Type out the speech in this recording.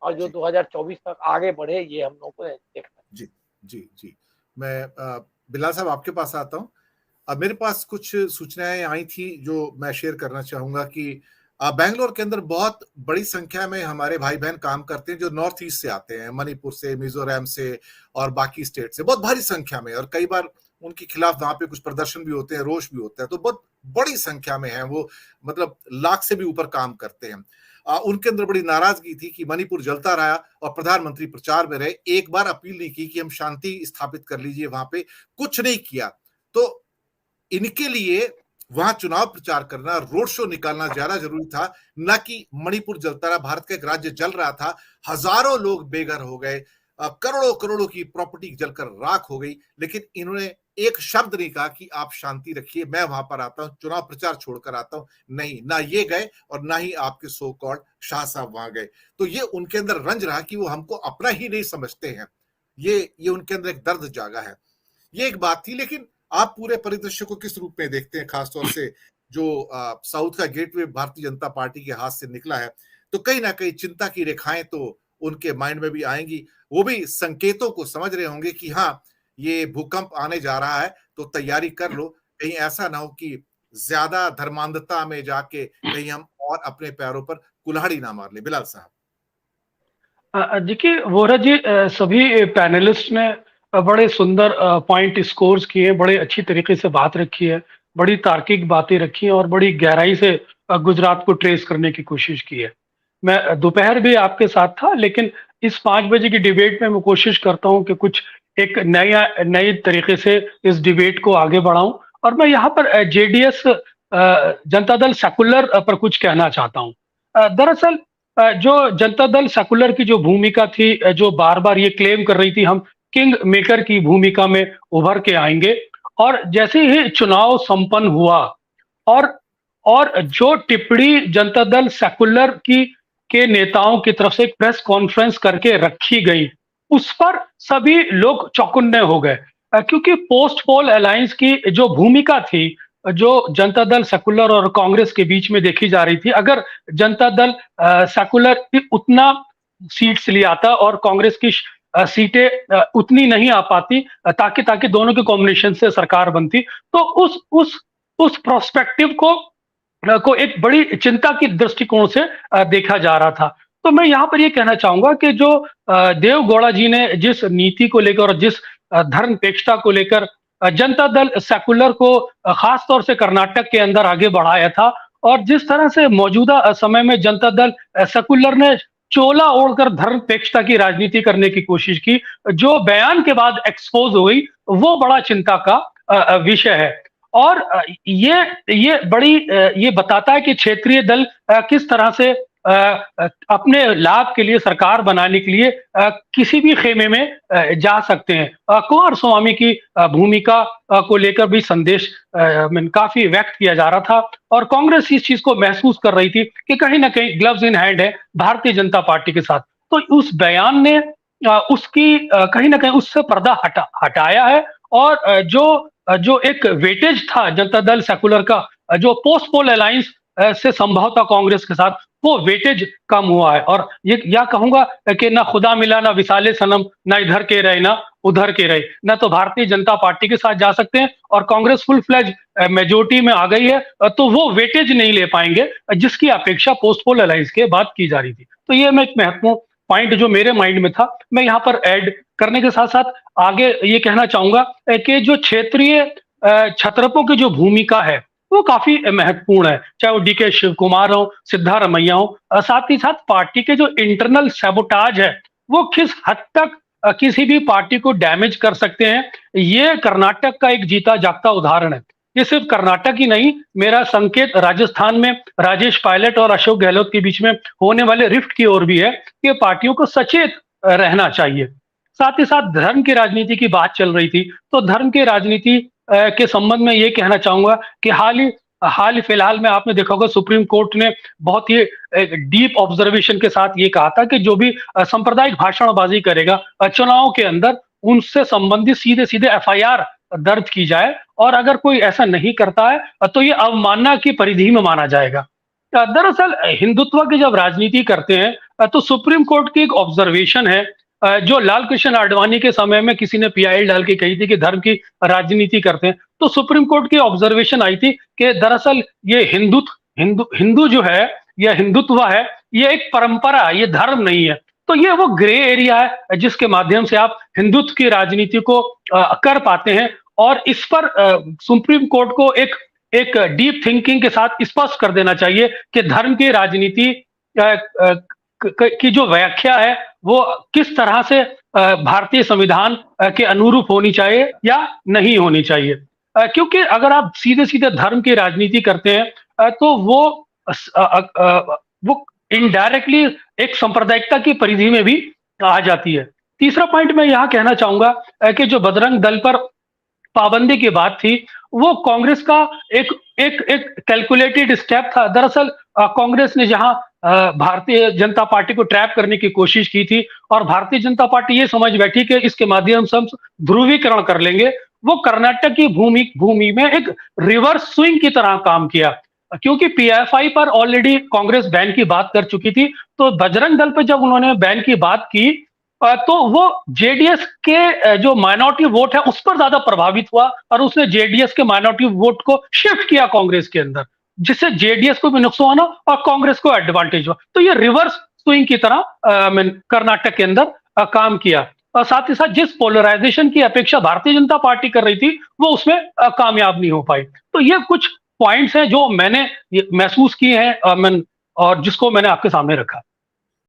और जो जी 2024 तक आगे बढ़े, ये हम लोगों को देखना है। जी जी जी। मैं बिलाल साहब आपके पास आता हूँ। अब मेरे पास कुछ सूचनाएं आई थी जो मैं शेयर करना चाहूंगा कि बैंगलोर के अंदर बहुत बड़ी संख्या में हमारे भाई बहन काम करते हैं जो नॉर्थ ईस्ट से आते हैं, मणिपुर से, मिजोरम से और बाकी स्टेट से, बहुत भारी संख्या में। और कई बार उनके खिलाफ वहां पे कुछ प्रदर्शन भी होते हैं, रोष भी होता है। तो बहुत बड़ी संख्या में है वो, मतलब लाख से भी ऊपर काम करते हैं। उनके अंदर बड़ी नाराजगी थी कि मणिपुर जलता रहा और प्रधानमंत्री प्रचार में रहे, एक बार अपील नहीं की कि हम शांति स्थापित कर लीजिए वहां पे, कुछ नहीं किया। तो इनके लिए वहां चुनाव प्रचार करना, रोड शो निकालना ज्यादा जरूरी था, न कि मणिपुर जलता रहा। भारत का एक राज्य जल रहा था, हजारों लोग बेघर हो गए, करोड़ों करोड़ों की प्रॉपर्टी जलकर राख हो गई, लेकिन इन्होंने एक शब्द नहीं कहा कि आप शांति रखिए, मैं वहां पर आता हूं, चुनाव प्रचार छोड़कर आता हूं। नहीं, ना ये गए और ना ही आपके सो कॉल्ड शाह साहब वहां गए। तो ये उनके अंदर रंज रहा कि वो हमको अपना ही नहीं समझते हैं। ये उनके अंदर एक दर्द जागा है। ये एक बात थी। लेकिन आप पूरे परिदृश्य को किस रूप में देखते हैं, खासतौर से जो साउथ का गेटवे भारतीय जनता पार्टी के हाथ से निकला है? तो कहीं ना कहीं चिंता की रेखाएं तो उनके माइंड में भी आएंगी। वो भी संकेतों को समझ रहे होंगे कि हाँ, ये भूकंप आने जा रहा है, तो तैयारी कर लो, कहीं ऐसा ना हो कि ज्यादा धर्मांधता में जाके कहीं हम और अपने पैरों पर कुल्हाड़ी ना मार ले। बिलाल साहब। देखिए वोरा जी, सभी पैनलिस्ट ने बड़े सुंदर पॉइंट स्कोर्स किए, बड़े अच्छी तरीके से बात रखी है, बड़ी तार्किक बातें रखी हैं और बड़ी गहराई से गुजरात को ट्रेस करने की कोशिश की है। मैं दोपहर भी आपके साथ था, लेकिन इस 5 बजे की डिबेट में मैं कोशिश करता हूं कि कुछ एक नए तरीके से इस डिबेट को आगे बढ़ाऊं। और मैं यहाँ पर जेडीएस जनता दल सेकुलर पर कुछ कहना चाहता हूँ। दरअसल जो जनता दल सेकुलर की जो भूमिका थी, जो बार बार ये क्लेम कर रही थी हम किंग मेकर की भूमिका में उभर के आएंगे, और जैसे ही चुनाव संपन्न हुआ और जो टिप्पणी जनता दल सेकुलर की के नेताओं की तरफ से एक प्रेस कॉन्फ्रेंस करके रखी गई, उस पर सभी लोग चौकन्ने हो गए। क्योंकि पोस्ट पोल अलायंस की जो भूमिका थी, जो जनता दल सेकुलर और कांग्रेस के बीच में देखी जा रही थी, अगर जनता दल सेकुलर उतना सीट्स ले आता और कांग्रेस की सीटें उतनी नहीं आ पाती, ताकि दोनों के कॉम्बिनेशन से सरकार बनती, तो उस प्रोस्पेक्टिव को एक बड़ी चिंता की दृष्टिकोण से देखा जा रहा था। तो मैं यहाँ पर ये कहना चाहूंगा कि जो देव गौड़ा जी ने जिस नीति को लेकर और जिस धर्मपेक्षता को लेकर जनता दल सेकुलर को खास तौर से कर्नाटक के अंदर आगे बढ़ाया था, और जिस तरह से मौजूदा समय में जनता दल सेकुलर ने चोला ओढ़कर धर्मपेक्षता की राजनीति करने की कोशिश की, जो बयान के बाद एक्सपोज हो गई, वो बड़ा चिंता का विषय है। और ये बड़ी ये बताता है कि क्षेत्रीय दल किस तरह से अपने लाभ के लिए, सरकार बनाने के लिए किसी भी खेमे में जा सकते हैं। कुमार स्वामी की भूमिका को लेकर भी संदेश काफी व्यक्त किया जा रहा था, और कांग्रेस इस चीज को महसूस कर रही थी कि कहीं ना कहीं ग्लव्स इन हैंड है भारतीय जनता पार्टी के साथ। तो उस बयान ने उसकी कहीं ना कहीं उससे पर्दा हटाया है, और जो एक वेटेज था जनता दल सेकुलर का, जो पोस्ट पोल अलायंस से संभव था कांग्रेस के साथ, वो वेटेज कम हुआ है। और ये या कहूंगा कि ना खुदा मिला ना विसाले सनम, ना इधर के रहे ना उधर के रहे, ना तो भारतीय जनता पार्टी के साथ जा सकते हैं, और कांग्रेस फुल फ्लेज मेजोरिटी में आ गई है, तो वो वेटेज नहीं ले पाएंगे जिसकी अपेक्षा पोस्ट पोल अलायंस के बाद की जा रही थी। तो ये मैं एक महत्वपूर्ण पॉइंट जो मेरे माइंड में था, मैं यहाँ पर ऐड करने के साथ साथ आगे ये कहना चाहूंगा कि जो क्षेत्रीय छत्रपों की जो भूमिका है वो काफी महत्वपूर्ण है, चाहे वो डीके शिव कुमार हो, सिद्धारमैया हो। साथ ही साथ पार्टी के जो इंटरनल सैबोटाज है वो किस हद तक किसी भी पार्टी को डैमेज कर सकते हैं, ये कर्नाटक का एक जीता जागता उदाहरण है। ये सिर्फ कर्नाटक ही नहीं, मेरा संकेत राजस्थान में राजेश पायलट और अशोक गहलोत के बीच में होने वाले रिफ्ट की ओर भी है कि पार्टियों को सचेत रहना चाहिए। साथ ही साथ धर्म की राजनीति की बात चल रही थी, तो धर्म की राजनीति के संबंध में ये कहना चाहूंगा कि हाल ही फिलहाल में आपने देखा होगा सुप्रीम कोर्ट ने बहुत ही डीप ऑब्जर्वेशन के साथ ये कहा था कि जो भी सांप्रदायिक भाषणबाजी करेगा चुनाव के अंदर, उनसे संबंधित सीधे सीधे एफआईआर दर्ज की जाए, और अगर कोई ऐसा नहीं करता है तो ये अवमानना की परिधि में माना जाएगा। दरअसल हिंदुत्व की जब राजनीति करते हैं तो सुप्रीम कोर्ट की एक ऑब्जर्वेशन है जो लाल कृष्ण आडवाणी के समय में किसी ने पीआईएल डाल के कही थी कि धर्म की राजनीति करते हैं, तो सुप्रीम कोर्ट की ऑब्जर्वेशन आई थी कि दरअसल ये हिंदू जो है, यह हिंदुत्व है, ये एक परंपरा, ये धर्म नहीं है। तो ये वो ग्रे एरिया है जिसके माध्यम से आप हिंदुत्व की राजनीति को कर पाते हैं, और इस पर सुप्रीम कोर्ट को एक डीप थिंकिंग के साथ स्पष्ट कर देना चाहिए कि धर्म की राजनीति की जो व्याख्या है वो किस तरह से भारतीय संविधान के अनुरूप होनी चाहिए या नहीं होनी चाहिए। क्योंकि अगर आप सीधे सीधे धर्म की राजनीति करते हैं तो वो इनडायरेक्टली एक सांप्रदायिकता की परिधि में भी आ जाती है। तीसरा पॉइंट मैं यहां कहना चाहूंगा कि जो बजरंग दल पर पाबंदी की बात थी, वो कांग्रेस का एक एक एक कैलकुलेटेड स्टेप था। दरअसल कांग्रेस ने जहां भारतीय जनता पार्टी को ट्रैप करने की कोशिश की थी और भारतीय जनता पार्टी ये समझ बैठी कि इसके माध्यम से हम ध्रुवीकरण कर लेंगे, वो कर्नाटक की भूमि में एक रिवर्स स्विंग की तरह काम किया। क्योंकि पीएफआई पर ऑलरेडी कांग्रेस बैन की बात कर चुकी थी, तो बजरंग दल पर जब उन्होंने बैन की बात की तो वो जेडीएस के जो माइनॉरिटी वोट है उस पर ज्यादा प्रभावित हुआ और उसने जेडीएस के माइनॉरिटी वोट को शिफ्ट किया कांग्रेस के अंदर, जिससे जेडीएस को भी नुकसान हुआ और कांग्रेस को एडवांटेज हुआ। तो ये रिवर्स स्विंग की तरह कर्नाटक के अंदर काम किया, और साथ ही साथ जिस पोलराइजेशन की अपेक्षा भारतीय जनता पार्टी कर रही थी वो उसमें कामयाब नहीं हो पाई। तो ये कुछ पॉइंट्स हैं जो मैंने महसूस किए हैं और जिसको मैंने आपके सामने रखा।